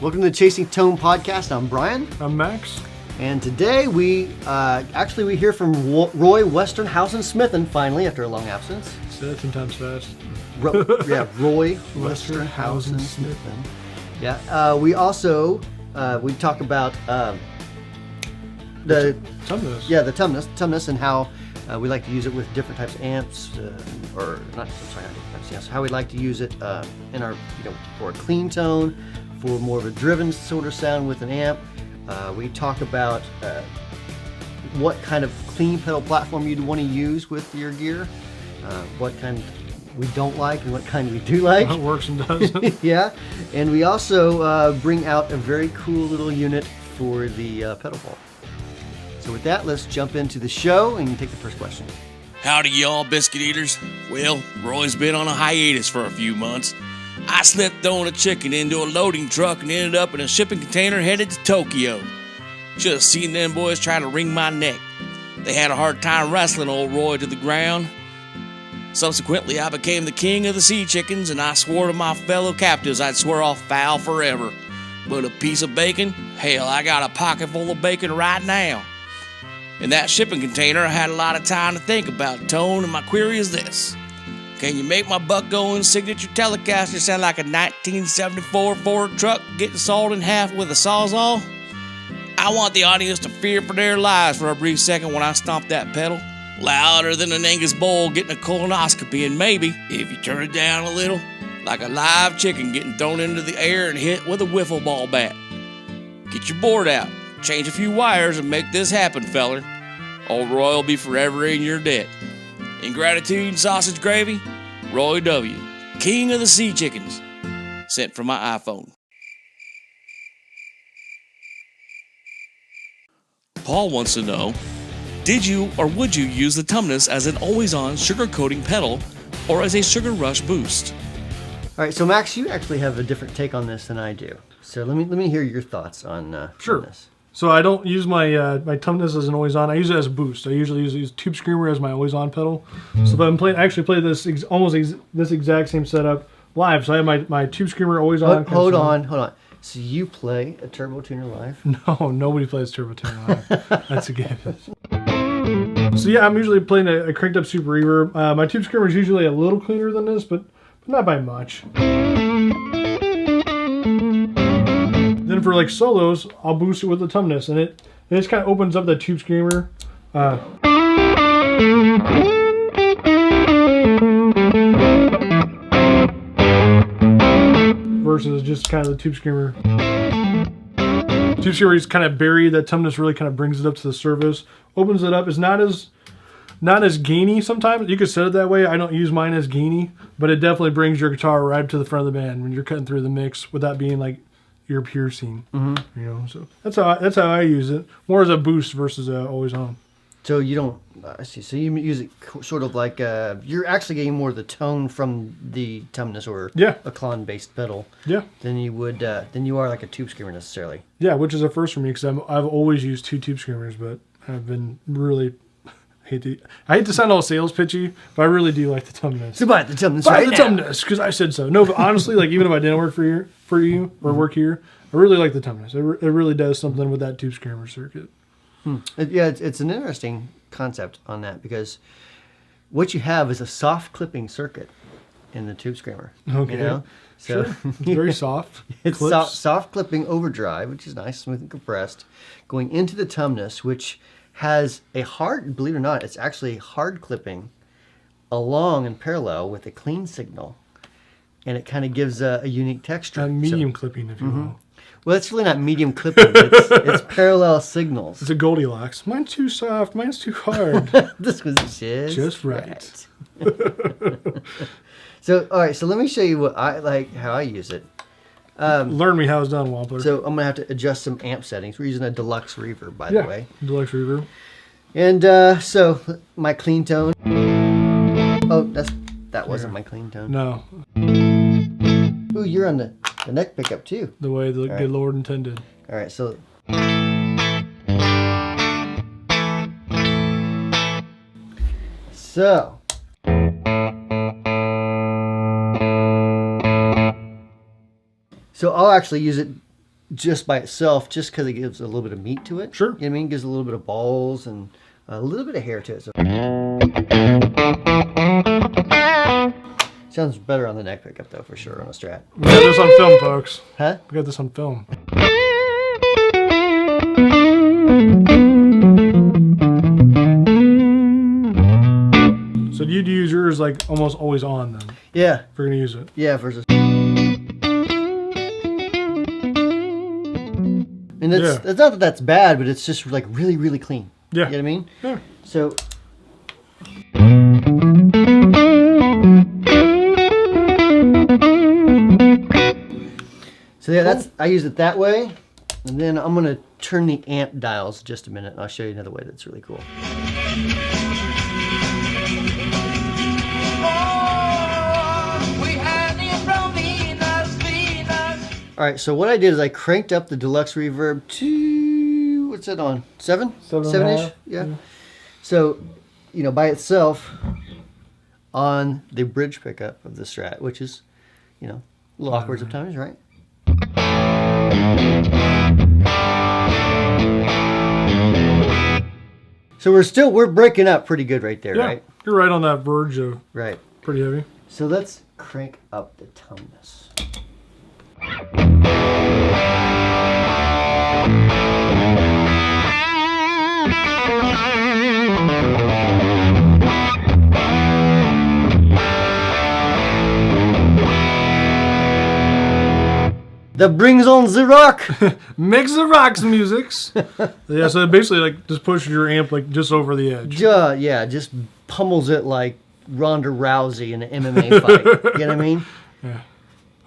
Welcome to the Chasing Tone podcast. I'm Brian. I'm Max. And today we hear from Roy Westernhausen Smithen finally after a long absence. Say that 10 times fast. Roy Westernhausen Smithen. Yeah. We also we talk about the Tumnus. Yeah, the Tumnus, and how we like to use it with different types of amps, how we like to use it in our, for a clean tone, for more of a driven sort of sound with an amp. We talk about what kind of clean pedal platform you'd want to use with your gear, what kind we don't like and what kind we do like. What works and doesn't. Yeah, and we also bring out a very cool little unit for the pedal vault. So with that, let's jump into the show and take the first question. Howdy y'all biscuit eaters. Well, Roy's been on a hiatus for a few months. I slipped throwing a chicken into a loading truck and ended up in a shipping container headed to Tokyo. Should have seen them boys try to wring my neck. They had a hard time wrestling old Roy to the ground. Subsequently, I became the king of the sea chickens, and I swore to my fellow captives I'd swear off foul forever. But a piece of bacon? Hell, I got a pocket full of bacon right now. In that shipping container, I had a lot of time to think about tone, and my query is this. Can you make my buck-going signature telecaster sound like a 1974 Ford truck getting sawed in half with a sawzall? I want the audience to fear for their lives for a brief second when I stomp that pedal. Louder than an Angus bull getting a colonoscopy, and maybe, if you turn it down a little, like a live chicken getting thrown into the air and hit with a wiffle ball bat. Get your board out, change a few wires, and make this happen, feller. Old Roy will be forever in your debt. In gratitude and sausage gravy, Roy W., king of the sea chickens, sent from my iPhone. Paul wants to know, did you or would you use the Tumnus as an always-on sugar coating pedal or as a sugar rush boost? All right, so Max, you actually have a different take on this than I do. So let me hear your thoughts on this. So I don't use my Tumnus as an always-on. I use it as a boost. I usually use Tube Screamer as my always-on pedal. So if I'm playing, I actually play this this exact same setup live. So I have my Tube Screamer always-on. Hold on. So you play a Turbo Tuner live? No, nobody plays Turbo Tuner live. That's a given. So yeah, I'm usually playing a cranked up Super Reverb. My Tube Screamer is usually a little cleaner than this, but not by much. Then for like solos, I'll boost it with the Tumnus, and it just kind of opens up the Tube Screamer. Versus just kind of the Tube Screamer. Tube Screamer is kind of buried. That Tumnus really kind of brings it up to the surface, opens it up. It's not as gainy sometimes. You could set it that way. I don't use mine as gainy, but it definitely brings your guitar right to the front of the band when you're cutting through the mix without being like ear piercing. Mm-hmm. So that's how I use it. More as a boost versus always on. So you don't. I see. So you use it sort of like you're actually getting more of the tone from the Tumnus or a Klon-based pedal. Yeah. Than you would. Than you are like a Tube Screamer necessarily. Yeah, which is a first for me because I've always used two Tube Screamers, but I've been really. I hate to sound all sales pitchy, but I really do like the Tumnus. So buy the Tumnus Buy the Tumnus, because I said so. No, but honestly, like even if I didn't work for you or work here, I really like the Tumnus. It really does something with that Tube Screamer circuit. It's an interesting concept on that because what you have is a soft clipping circuit in the Tube Screamer. Okay. So sure. It's very soft. It's soft clipping overdrive, which is nice, smooth and compressed, going into the Tumnus, which has a hard, believe it or not, it's actually hard clipping along and parallel with a clean signal. And it kind of gives a unique texture. Medium clipping, if you will. Well, it's really not medium clipping. It's parallel signals. It's a Goldilocks. Mine's too soft. Mine's too hard. This was just right. So, all right. So let me show you how I use it. Learn me how it's done, Wampler. So I'm gonna have to adjust some amp settings. We're using a Deluxe Reverb, by the way. Deluxe Reverb. And so my clean tone. Oh, that wasn't my clean tone. No. Ooh, you're on the neck pickup too. The way the good Lord intended. All right, so. So I'll actually use it just by itself, just because it gives a little bit of meat to it. Sure. You know what I mean? It gives a little bit of balls and a little bit of hair to it. So sounds better on the neck pickup though, for sure, on a Strat. We got this on film, folks. Huh? We got this on film. So you'd use yours like almost always on then, Yeah. if you're gonna use it. Yeah, versus. And it's not that that's bad, but it's just like really, really clean. Yeah. You know what I mean? Yeah. So. So yeah, that's, I use it that way. And then I'm gonna turn the amp dials just a minute and I'll show you another way that's really cool. All right, so what I did is I cranked up the Deluxe reverb to, what's it on? 7? 7-ish? Yeah. So, you know, by itself on the bridge pickup of the Strat, which is, you know, a little awkward sometimes, right? So we're breaking up pretty good right there, Yeah, right? you're right on that verge of Right. pretty heavy. So let's crank up the Tumnus. That brings on the rock. Makes the rocks musics. Yeah, so it basically like just pushes your amp like just over the edge. Yeah, just pummels it like Ronda Rousey in an MMA fight. You know what I mean? Yeah.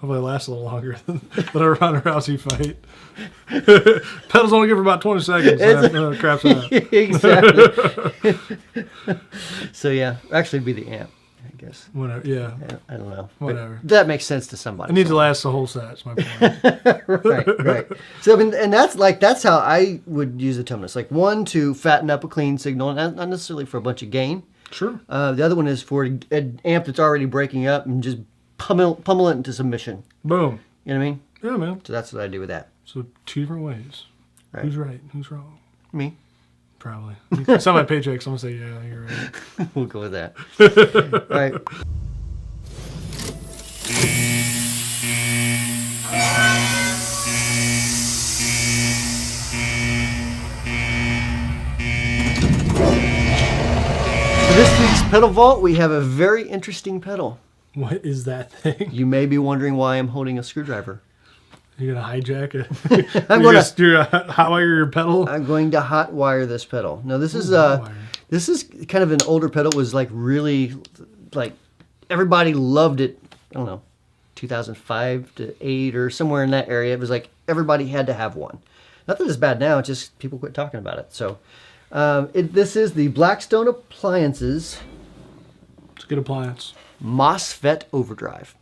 Hopefully it lasts a little longer than a Ronda Rousey fight. Pedals only good for about 20 seconds. Crap's out. Exactly. So yeah, actually it'd be the amp, I guess. Whatever. Yeah. I don't know. Whatever. But that makes sense to somebody. It needs to last the whole set. That's my point. right. So I mean, and that's how I would use the Tumnus. Like one to fatten up a clean signal, not necessarily for a bunch of gain. Sure. The other one is for an amp that's already breaking up and just pummel it into submission. Boom. You know what I mean? Yeah, man. So that's what I do with that. So two different ways. Right. Who's right? Who's wrong? Me. Probably. It's on my paycheck, so I'm going to say, yeah, you're right. We'll go with that. All right. For this week's pedal vault, we have a very interesting pedal. What is that thing? You may be wondering why I'm holding a screwdriver. You're going to hijack it? I'm You're going to hotwire your pedal? I'm going to hot wire this pedal. Now this is kind of an older pedal. It was like really like everybody loved it. I don't know, 2005 to 8 or somewhere in that area. It was like everybody had to have one. Not that it's bad now. It's just people quit talking about it. So this is the Blackstone Appliances. It's a good appliance. MOSFET Overdrive.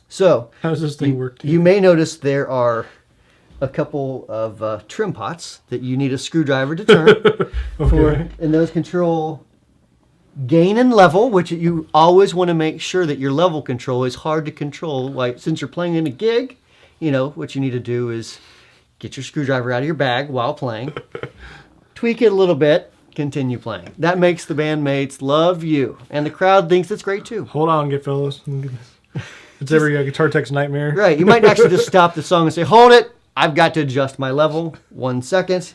So how does this thing work? You may notice there are a couple of trim pots that you need a screwdriver to turn. Okay. And those control gain and level, which you always want to make sure that your level control is hard to control. Like since you're playing in a gig, you know what you need to do is get your screwdriver out of your bag while playing, tweak it a little bit, continue playing. That makes the bandmates love you, and the crowd thinks it's great too. Hold on, get fellas. It's every guitar tech's nightmare. Right. You might actually just stop the song and say, "Hold it! I've got to adjust my level. 1 second."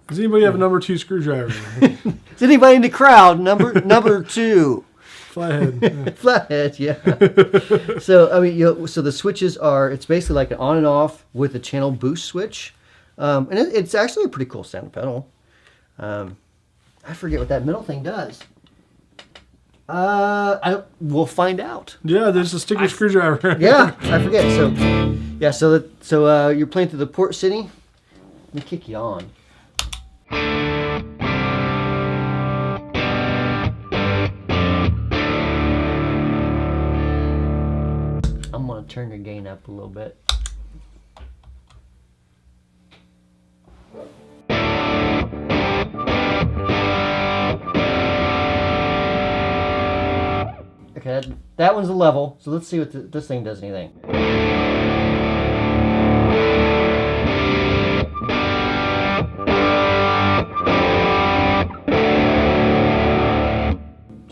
Does anybody have a number 2 screwdriver? Is anybody in the crowd? Number 2. Flathead. Yeah. Flathead, yeah. So I mean, so the switches are. It's basically like an on and off with a channel boost switch, and it's actually a pretty cool sound pedal. I forget what that middle thing does. We'll find out. Yeah, there's a sticky screwdriver. Yeah, I forget. So, yeah, so you're playing through the Port City. Let me kick you on. I'm gonna turn your gain up a little bit. Okay, that one's a level, so let's see what this thing does anything.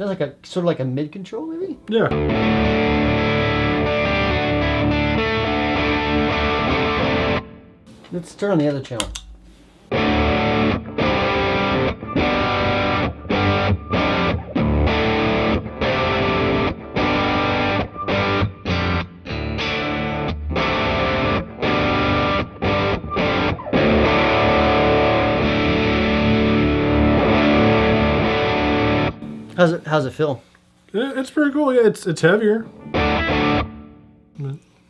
Sounds like a sort of like a mid control, maybe. Yeah. Let's turn on the other channel. How's it feel? Yeah, it's pretty cool. Yeah, it's heavier.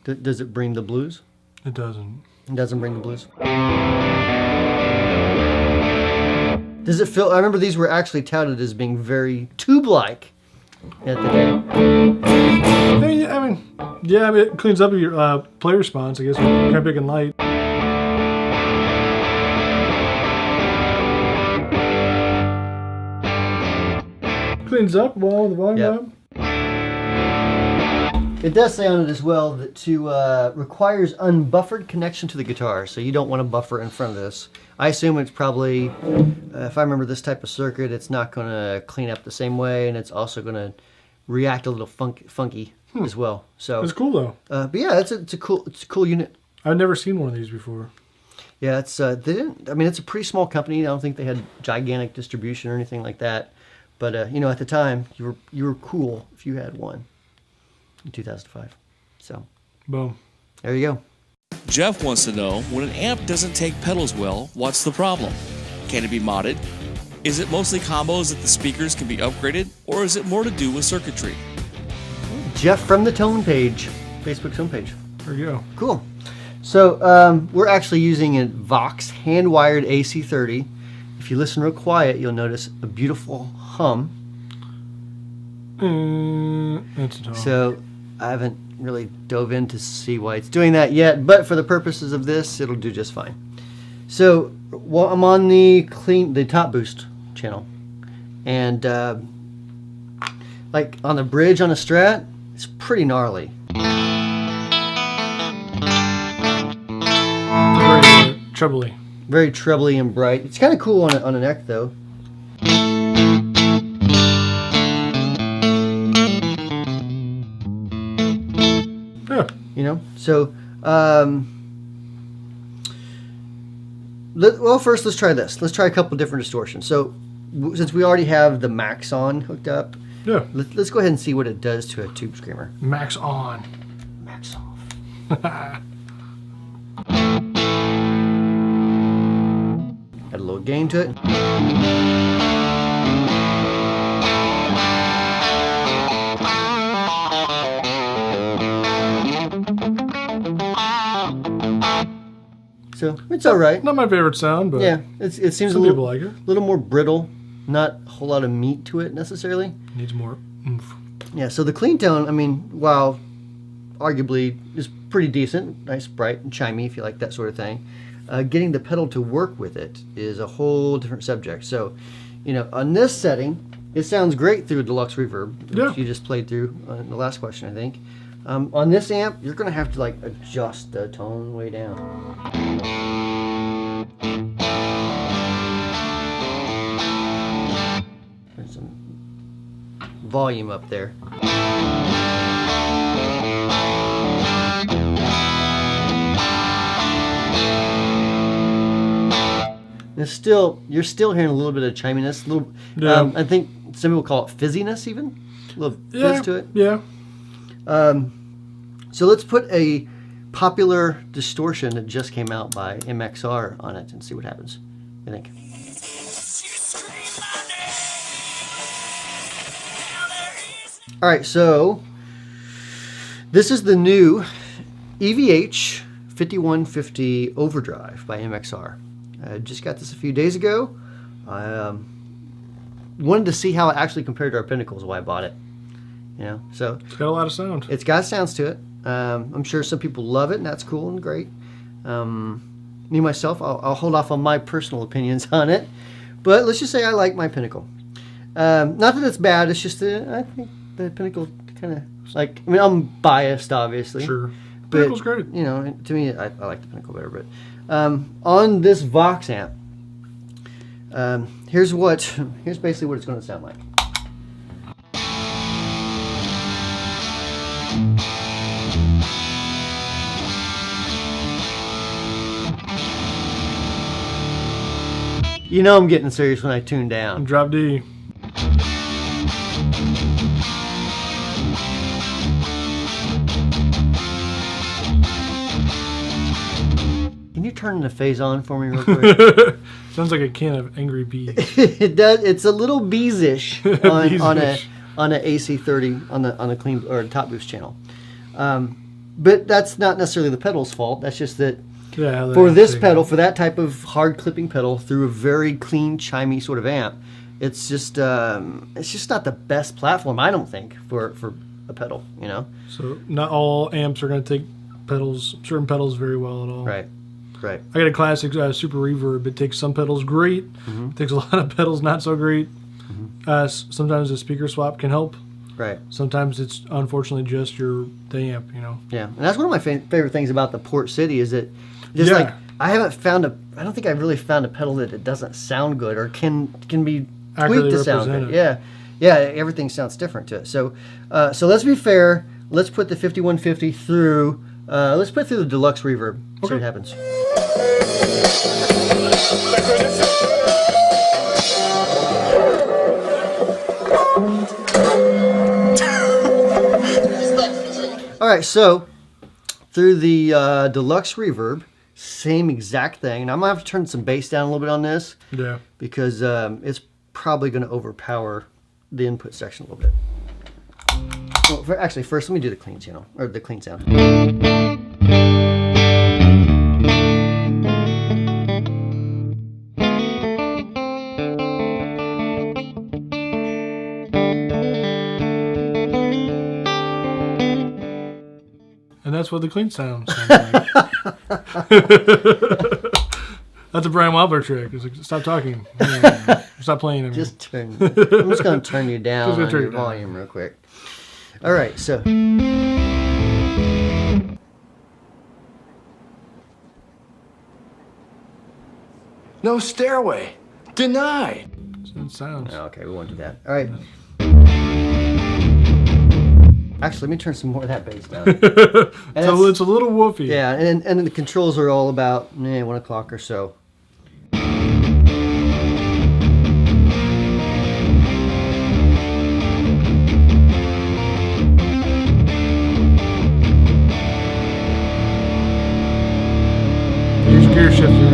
Does it bring the blues? It doesn't. It doesn't bring the blues. Does it feel? I remember these were actually touted as being very tube-like at the day. Yeah, it cleans up your play response, I guess, kind of big and light. Cleans up well with the volume up. It does say on it as well that requires unbuffered connection to the guitar, so you don't want to buffer in front of this. I assume it's probably, if I remember this type of circuit, it's not going to clean up the same way, and it's also going to react a little funky as well. So it's cool though. But yeah, it's a cool unit. I've never seen one of these before. Yeah, it's they didn't. I mean, it's a pretty small company. I don't think they had gigantic distribution or anything like that. But you know, at the time, you were cool if you had one in 2005. So, boom. There you go. Jeff wants to know, when an amp doesn't take pedals well, what's the problem? Can it be modded? Is it mostly combos that the speakers can be upgraded, or is it more to do with circuitry? Jeff from the Tone page, Facebook Tone page. There you go. Cool. So we're actually using a Vox hand-wired AC30. If you listen real quiet, you'll notice a beautiful hum. That's a tone. So I haven't really dove in to see why it's doing that yet, but for the purposes of this, it'll do just fine. So I'm on the top boost channel, and like on the bridge on a Strat, it's pretty gnarly. Very trebly. Very trebly and bright. It's kind of cool on a neck though. Yeah. You know, so well, first let's try this. Let's try a couple different distortions. So since we already have the Maxon hooked up, Yeah. let's go ahead and see what it does to a tube screamer. Max on. Max off. Add a little gain to it. So it's all right. Not my favorite sound, but Yeah, it seems a some people little, like it. little more brittle. Not a whole lot of meat to it necessarily. Needs more oomph. Yeah, so the clean tone, I mean, while arguably is pretty decent, nice, bright, and chimey if you like that sort of thing, getting the pedal to work with it is a whole different subject. So, you know, on this setting, it sounds great through Deluxe Reverb, which you just played through in the last question, I think. On this amp, you're going to have to like adjust the tone way down. There's some volume up there. It's still, you're still hearing a little bit of chiminess. A little, I think some people call it fizziness even. A little fizz to it. Yeah. So let's put a popular distortion that just came out by MXR on it and see what happens. What do you think? All right, so this is the new EVH 5150 Overdrive by MXR. I just got this a few days ago. I wanted to see how it actually compared to our Pinnacles, why I bought it. You know, so It's got a lot of sound. it's got sounds to it. I'm sure some people love it, and that's cool and great. Me myself, I'll hold off on my personal opinions on it, but let's just say I like my Pinnacle. Not that it's bad. It's just I think the Pinnacle kind of like. I mean, I'm biased, obviously. Sure. But, Pinnacle's great. You know, to me, I like the Pinnacle better. But on this Vox amp, here's basically what it's going to sound like. You know I'm getting serious when I tune down. And drop D. Can you turn the phase on for me real quick? Sounds like a can of angry bees. It does. It's a little beesish on Beesish. a AC30 on the clean or top boost channel. But that's not necessarily the pedal's fault. That's just that Yeah, for this pedal, for that type of hard clipping pedal through a very clean, chimey sort of amp, it's just not the best platform, I don't think, for a pedal. You know. So not all amps are going to take certain pedals very well at all. Right. Right. I got a classic Super Reverb. It takes some pedals great. It takes a lot of pedals not so great. Sometimes a speaker swap can help. Right. Sometimes it's unfortunately just the amp, you know. Yeah, and that's one of my favorite things about the Port City is that just like I don't think I've really found a pedal that it doesn't sound good or can be tweaked to sound good. Yeah, everything sounds different to it. So let's be fair. Let's put the 5150 through. Let's put it through the Deluxe Reverb. See what happens. All right, so through the Deluxe Reverb, same exact thing. Now I'm gonna have to turn some bass down a little bit on this. Yeah. Because it's probably gonna overpower the input section a little bit. Well, actually, first let me do the clean channel or the clean sound. And that's what the clean sound sounds like. That's a Brian Wampler trick. It's like, stop talking. Stop playing. I'm just going to turn you down on your volume real quick. All right, so. No stairway. Denied. It sounds. Okay, we won't do that. All right. Actually, let me turn some more of that bass down. So it's a little woofy. Yeah, and then the controls are all about 1 o'clock or so. Use gear shifter.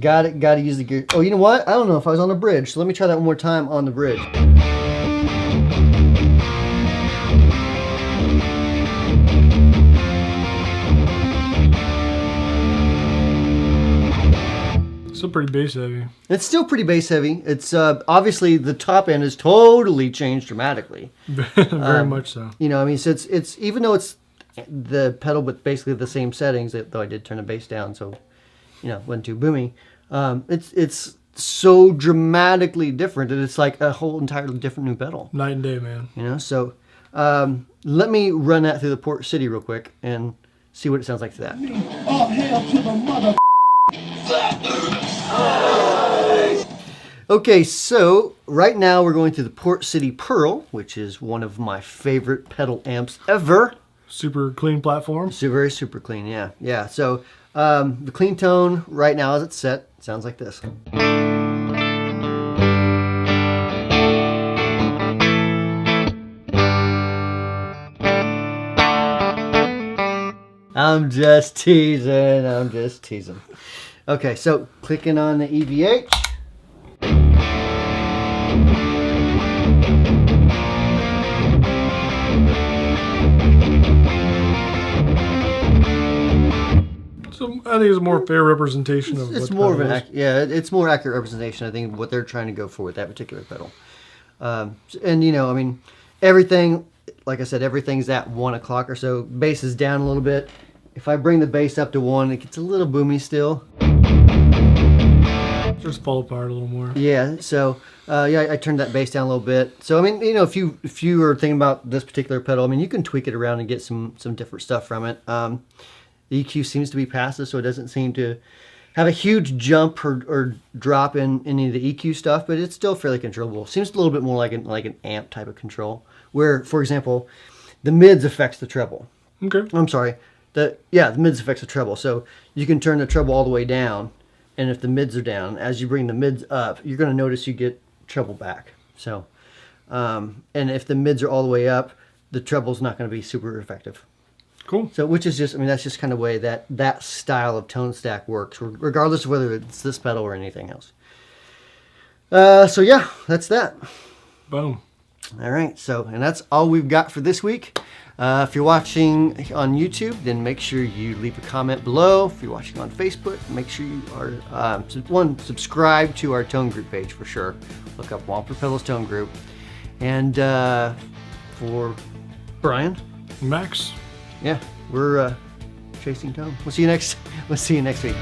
Got to use the gear. Oh, you know what? I don't know if I was on the bridge, so let me try that one more time on the bridge. Still pretty bass heavy. It's still pretty bass heavy. It's obviously the top end has totally changed dramatically. Very much so. You know, I mean, so it's even though it's the pedal with basically the same settings, though I did turn the bass down, so you know, it wasn't too boomy. It's so dramatically different that it's like a whole entirely different new pedal. Night and day, man. You know, so let me run that through the Port City real quick and see what it sounds like to that. All hail to the mother. Okay, so right now we're going through the Port City Pearl, which is one of my favorite pedal amps ever. Super clean platform. So very super clean, yeah. Yeah, so the clean tone right now as it's set sounds like this. I'm just teasing. Okay, so clicking on the EVH. So I think it's a more fair representation of It's what more of pedal an is. it's more accurate representation, I think, of what they're trying to go for with that particular pedal. And you know, I mean, everything, like I said, everything's at 1 o'clock or so. Bass is down a little bit. If I bring the bass up to 1, it gets a little boomy still. Just fall apart a little more. Yeah, so yeah, I turned that bass down a little bit. So I mean, you know, if you are thinking about this particular pedal, I mean, you can tweak it around and get some different stuff from it. The EQ seems to be passive, so it doesn't seem to have a huge jump or drop in any of the EQ stuff, but it's still fairly controllable. Seems a little bit more like an amp type of control, where, for example, the mids affects the treble. Okay. I'm sorry, the mids affects the treble, so you can turn the treble all the way down, and if the mids are down, as you bring the mids up, you're going to notice you get treble back. So, and if the mids are all the way up, the treble's not going to be super effective. Cool. So, which is just, I mean, that's just kind of the way that style of tone stack works, regardless of whether it's this pedal or anything else. So yeah, that's that. Boom. All right. So, and that's all we've got for this week. If you're watching on YouTube, then make sure you leave a comment below. If you're watching on Facebook, make sure you are subscribe to our tone group page for sure. Look up Wampler Pedals Tone Group. And for Brian, Max. yeah, we're chasing tone. We'll see you next week.